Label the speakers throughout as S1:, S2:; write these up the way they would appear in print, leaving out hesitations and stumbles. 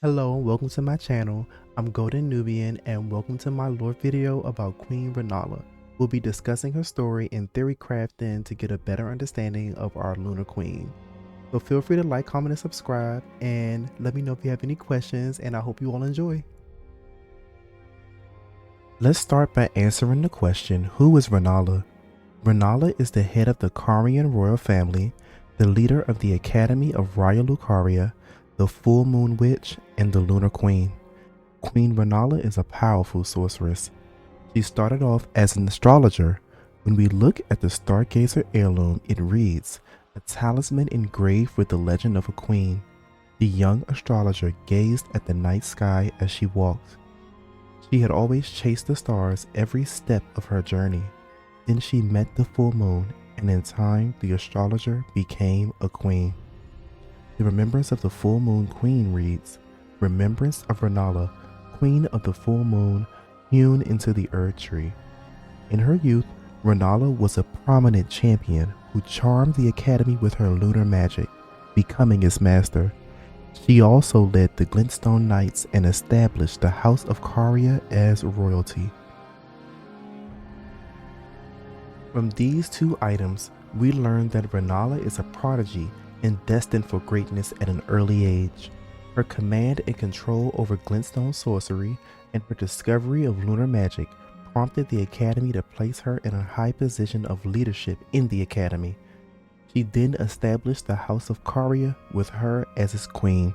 S1: Hello and welcome to my channel. I'm Golden Nubian and welcome to my lore video about Queen Rennala. We'll be discussing her story and theory crafting to get a better understanding of our Lunar Queen. So feel free to like, comment, and subscribe, and let me know if you have any questions, and I hope you all enjoy. Let's start by answering the question, who is Rennala? Rennala is the head of the Carian royal family, the leader of the Academy of Raya Lucaria, the Full Moon Witch, and the Lunar Queen. Queen Rennala is a powerful sorceress. She started off as an astrologer. When we look at the Stargazer heirloom, it reads, a talisman engraved with the legend of a queen. The young astrologer gazed at the night sky as she walked. She had always chased the stars every step of her journey. Then she met the full moon, and in time the astrologer became a queen. The remembrance of the full moon queen reads, remembrance of Rennala, queen of the full moon, hewn into the Erd tree. In her youth, Rennala was a prominent champion who charmed the academy with her lunar magic, becoming its master. She also led the Glintstone Knights and established the House of Caria as royalty. From these two items, we learn that Rennala is a prodigy and destined for greatness at an early age. Her command and control over glintstone sorcery and her discovery of lunar magic prompted the academy to place her in a high position of leadership in the academy. She then established the House of Caria with her as its queen.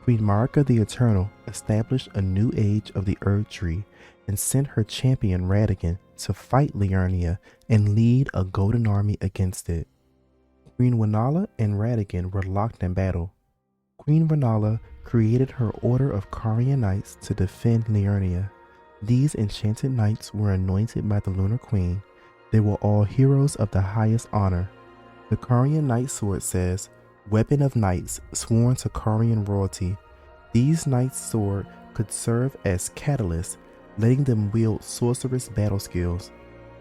S1: Queen Marika the Eternal established a new age of the Erd Tree and sent her champion Radagon to fight Liurnia and lead a golden army against it. Queen Rennala and Radagon were locked in battle. Queen Rennala created her order of Carian knights to defend Liurnia. These enchanted knights were anointed by the Lunar Queen. They were all heroes of the highest honor. The Carian Knight Sword says, weapon of knights sworn to Carian royalty. These knights' sword could serve as catalysts, letting them wield sorcerous battle skills.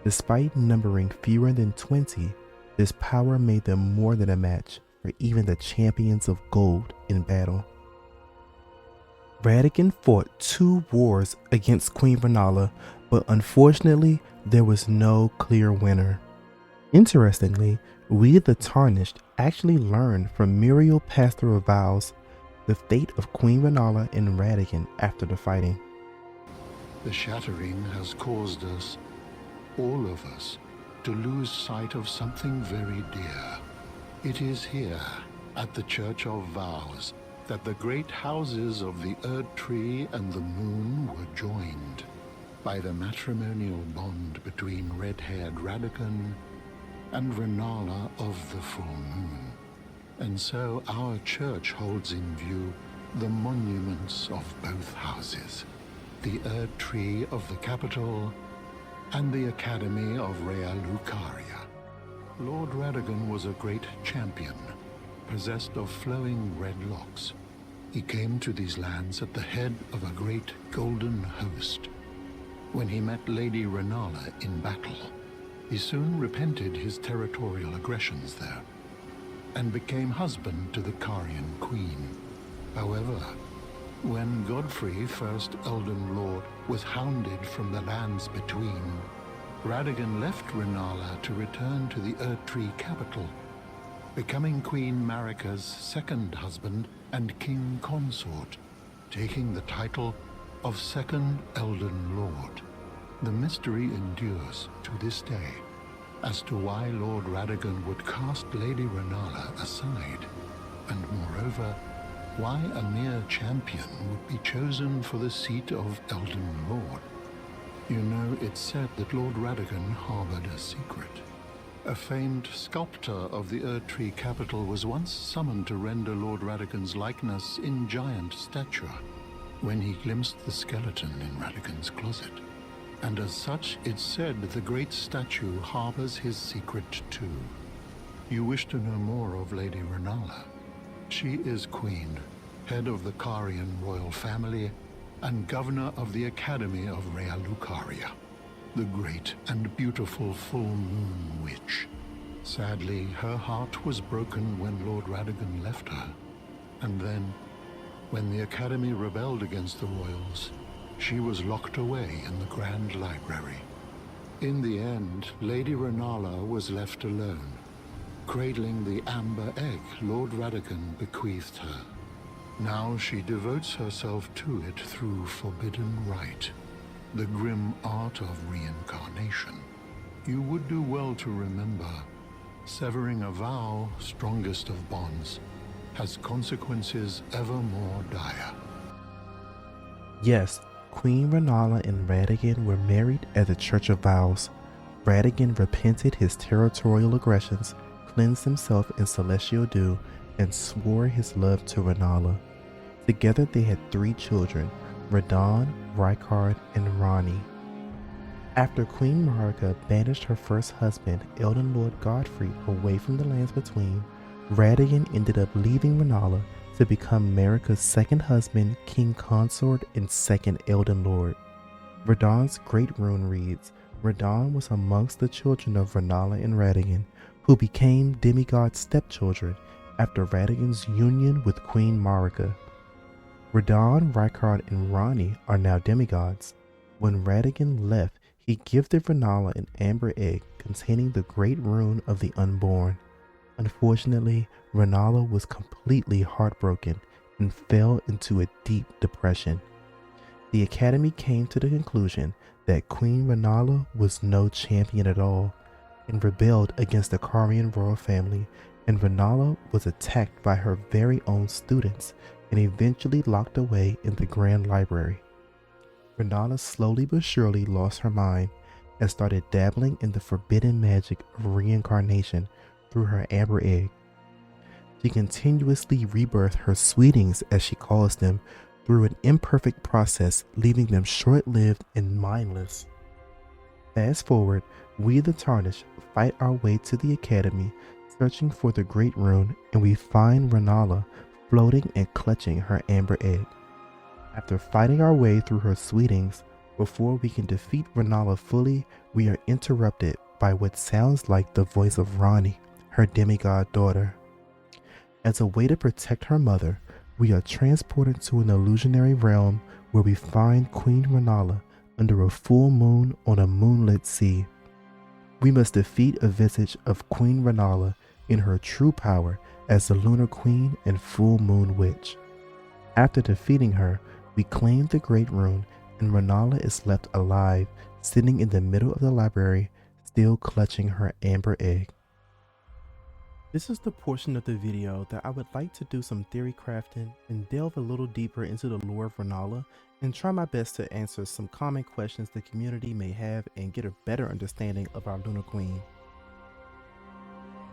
S1: Despite numbering fewer than 20, this power made them more than a match for even the champions of gold in battle. Radagon fought 2 wars against Queen Rennala, but unfortunately there was no clear winner. Interestingly, we the Tarnished actually learned from Muriel Pastoral Vows the fate of Queen Rennala and Radagon after the fighting.
S2: The shattering has caused us, all of us, to lose sight of something very dear. It is here, at the Church of Vows, that the great houses of the Erd Tree and the Moon were joined by the matrimonial bond between red-haired Radagon and Rennala of the Full Moon. And so our church holds in view the monuments of both houses, the Erd Tree of the capital and the Academy of Raya Lucaria. Lord Radagon was a great champion, possessed of flowing red locks. He came to these lands at the head of a great golden host. When he met Lady Rennala in battle, he soon repented his territorial aggressions there, and became husband to the Carian queen. However, when Godfrey, first Elden Lord, was hounded from the lands between, Radagon left Rennala to return to the Erd Tree capital, becoming Queen Marika's second husband and king consort, taking the title of Second Elden Lord. The mystery endures to this day as to why Lord Radagon would cast Lady Rennala aside, and moreover, why a mere champion would be chosen for the seat of Elden Lord. You know, it's said that Lord Radagon harbored a secret. A famed sculptor of the Erd Tree capital was once summoned to render Lord Radagon's likeness in giant stature when he glimpsed the skeleton in Radagon's closet. And as such, it's said that the great statue harbors his secret too. You wish to know more of Lady Rennala? She is queen, head of the Carian royal family, and governor of the Academy of Raya Lucaria, the great and beautiful full moon witch. Sadly, her heart was broken when Lord Radagon left her, and then When the Academy rebelled against the royals, she was locked away in the Grand Library. In the end, Lady Rennala was left alone, cradling the amber egg Lord Radagon bequeathed her. Now she devotes herself to it through forbidden rite, the grim art of reincarnation. You would do well to remember, severing a vow, strongest of bonds, has consequences ever more dire.
S1: Yes, Queen Rennala and Radagon were married at the Church of Vows. Radagon repented his territorial aggressions, cleansed himself in celestial dew, and swore his love to Rennala. Together they had 3 children, Radon, Rykard, and Rani. After Queen Marika banished her first husband, Elden Lord Godfrey, away from the lands between, Radagon ended up leaving Rennala to become Marika's second husband, King Consort, and second Elden Lord. Radon's great rune reads, Radon was amongst the children of Rennala and Radagon, who became demigod stepchildren after Radagon's union with Queen Marika. Radon, Rykard, and Rani are now demigods. When Radagon left, he gifted Rennala an amber egg containing the great rune of the unborn. Unfortunately, Rennala was completely heartbroken and fell into a deep depression. The Academy came to the conclusion that Queen Rennala was no champion at all and rebelled against the Carian royal family, and Rennala was attacked by her very own students and eventually locked away in the Grand Library. Rennala slowly but surely lost her mind and started dabbling in the forbidden magic of reincarnation through her amber egg. She continuously rebirthed her sweetings, as she calls them, through an imperfect process, leaving them short-lived and mindless. Fast forward, we the Tarnished fight our way to the Academy, searching for the Great Rune, and we find Rennala floating and clutching her amber egg. After fighting our way through her sweetings, before we can defeat Rennala fully, we are interrupted by what sounds like the voice of Rani, her demigod daughter. As a way to protect her mother, we are transported to an illusionary realm where we find Queen Rennala under a full moon on a moonlit sea. We must defeat a visage of Queen Rennala in her true power as the Lunar Queen and Full Moon Witch. After defeating her, we claim the Great Rune, and Rennala is left alive, sitting in the middle of the library, still clutching her amber egg. This is the portion of the video that I would like to do some theory crafting and delve a little deeper into the lore of Rennala and try my best to answer some common questions the community may have and get a better understanding of our Lunar Queen.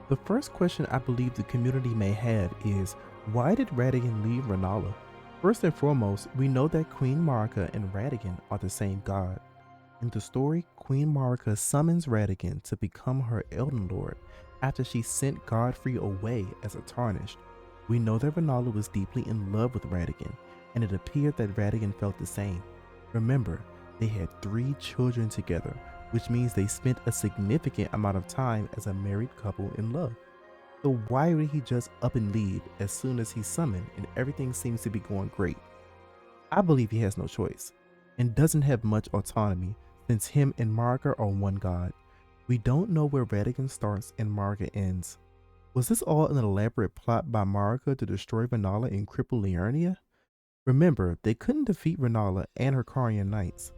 S1: The first question I believe the community may have is, why did Radagon leave Rennala? First and foremost, we know that Queen Marika and Radagon are the same god. In the story, Queen Marika summons Radagon to become her Elden Lord after she sent Godfrey away as a Tarnished. We know that Rennala was deeply in love with Radagon, and it appeared that Radagon felt the same. Remember, they had 3 children together, which means they spent a significant amount of time as a married couple in love. So why would he just up and leave as soon as he's summoned and everything seems to be going great? I believe he has no choice, and doesn't have much autonomy since him and Marika are one god. We don't know where Radagon starts and Marika ends. Was this all an elaborate plot by Marika to destroy Rennala and cripple Liurnia? Remember, they couldn't defeat Rennala and her Carian knights.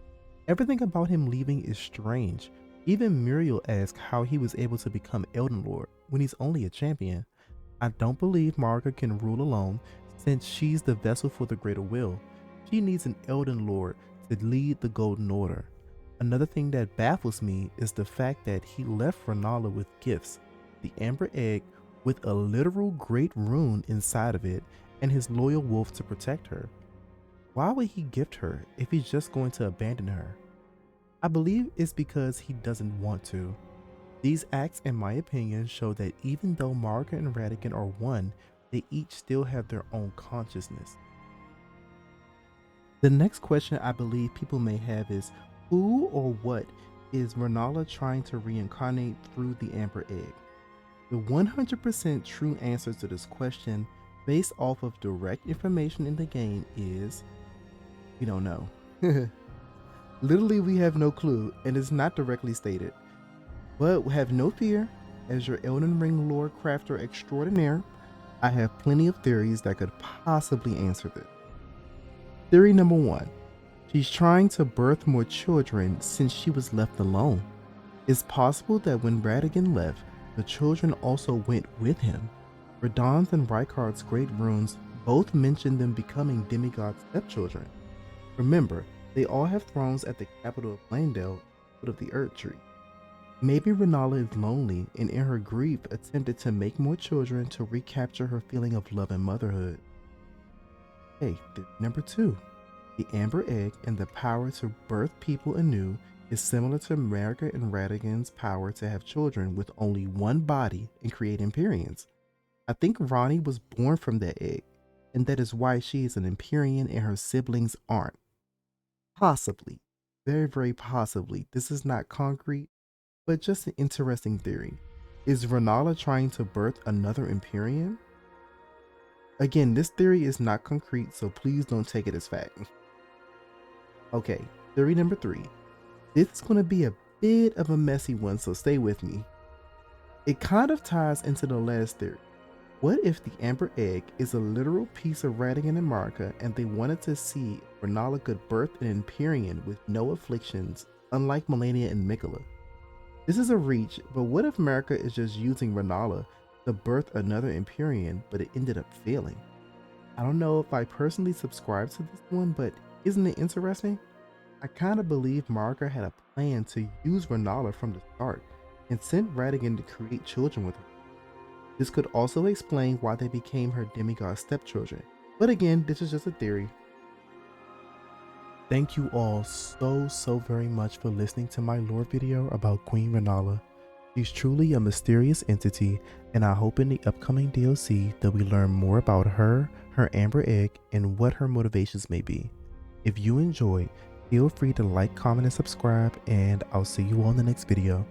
S1: Everything about him leaving is strange. Even Muriel asks how he was able to become Elden Lord when he's only a champion. I don't believe Marika can rule alone since she's the vessel for the greater will. She needs an Elden Lord to lead the Golden Order. Another thing that baffles me is the fact that he left Rennala with gifts, the Amber Egg with a literal great rune inside of it and his loyal wolf to protect her. Why would he gift her if he's just going to abandon her? I believe it's because he doesn't want to. These acts, in my opinion, show that even though Marika and Radagon are one, they each still have their own consciousness. The next question I believe people may have is, who or what is Rennala trying to reincarnate through the Amber Egg? The 100% true answer to this question based off of direct information in the game is we don't know. Literally, we have no clue, and it's not directly stated. But have no fear, as your Elden Ring lore crafter extraordinaire, I have plenty of theories that could possibly answer this. Theory number 1. She's trying to birth more children since she was left alone. It's possible that when Radagon left, the children also went with him. Radahn's and Rykard's great runes both mention them becoming demigod stepchildren. Remember, they all have thrones at the capital of Landale, foot of the Earth Tree. Maybe Rennala is lonely and in her grief attempted to make more children to recapture her feeling of love and motherhood. Okay, number 2. The Amber Egg and the power to birth people anew is similar to Marika and Radagon's power to have children with only one body and create Empyreans. I think Ranni was born from that egg, and that is why she is an Empyrean and her siblings aren't. Possibly. Very, very possibly. This is not concrete, but just an interesting theory. Is Rennala trying to birth another Empyrean? Again, this theory is not concrete, so please don't take it as fact. Okay, theory number 3. This is going to be a bit of a messy one, so stay with me. It kind of ties into the last theory. What if the Amber Egg is a literal piece of Radagon and Marika, and they wanted to see if Rennala could birth an Empyrean with no afflictions, unlike Melania and Mikola? This is a reach, but what if Marika is just using Rennala to birth another Empyrean, but it ended up failing? I don't know if I personally subscribe to this one, but isn't it interesting? I kind of believe Marika had a plan to use Rennala from the start and sent Radagon to create children with her. This could also explain why they became her demigod stepchildren. But again, this is just a theory. Thank you all so very much for listening to my lore video about Queen Rennala. She's truly a mysterious entity, and I hope in the upcoming DLC that we learn more about her, her Amber Egg, and what her motivations may be. If you enjoyed, feel free to like, comment, and subscribe, and I'll see you on the next video.